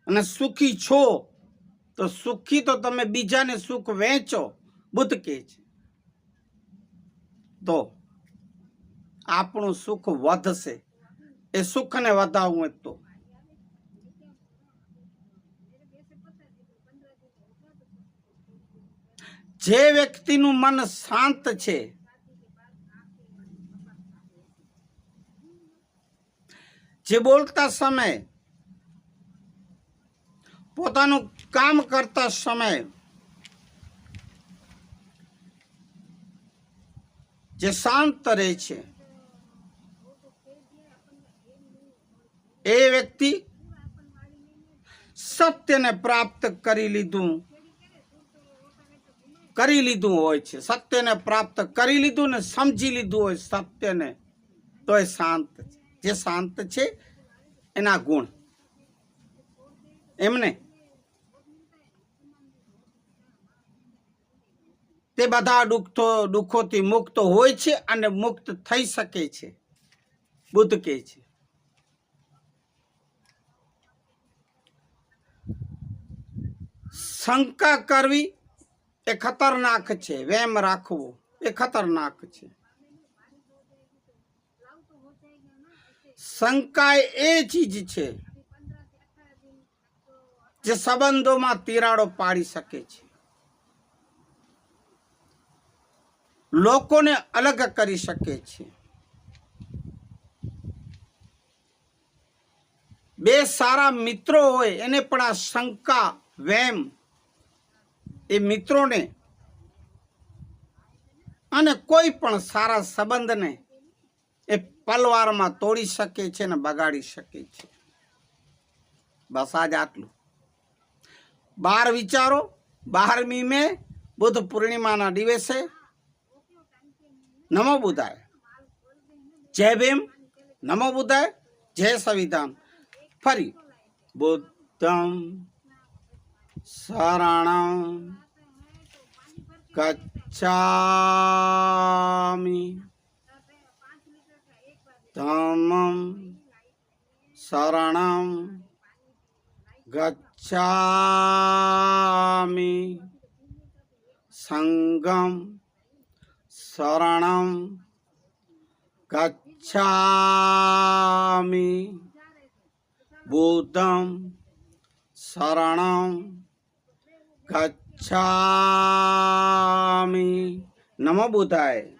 અને સુખી છો તો સુખી તો તમે બીજાને સુખ વહેંચો, બુદ્ધ કહે છે. તો આપણું સુખ વધશે. એ સુખને વધાવવું હોય તો જે વ્યક્તિનું મન શાંત છે, જે બોલતા સમય, પોતાનું કામ કરતા સમય જે શાંત રહે છે, એ વ્યક્તિ સત્યને પ્રાપ્ત કરી લીધું હોય છે. સત્યને પ્રાપ્ત કરી લીધું ને સમજી લીધું હોય સત્યને, તો એ શાંત છે. જે શાંત છે એના ગુણ એમને તે બધા દુઃખોથી મુક્ત હોય છે અને મુક્ત થઈ શકે છે. બુદ્ધ કહે છે શંકા કરવી એ ખતરનાક છે, વેમ રાખવો એ ખતરનાક છે. શંકા એ ચીજ છે જે સંબંધોમાં તિરાડો પાડી શકે છે, લોકોને અલગ કરી શકે છે. બે સારા મિત્રો હોય એને પણ આ શંકા વેમ એ મિત્રોને અને કોઈ પણ સારા સંબંધને એ પલવારમાં તોડી શકે છે ને બગાડી શકે છે. બસ આજ આટલું. 12 વિચારો 12મી મે બુદ્ધ પૂર્ણિમાના દિવસે. નમો બુદ્ધાય. જય ભીમ. નમો બુદ્ધાય. જય સંવિધાન. ફરી બુદ્ધમ શરણં ગચ્છામિ, ધમ્મં શરણં ગચ્છામિ, સંઘં શરણં ગચ્છામિ, બુદ્ધં શરણં ગચ્છામિ. નમો બુદ્ધાય.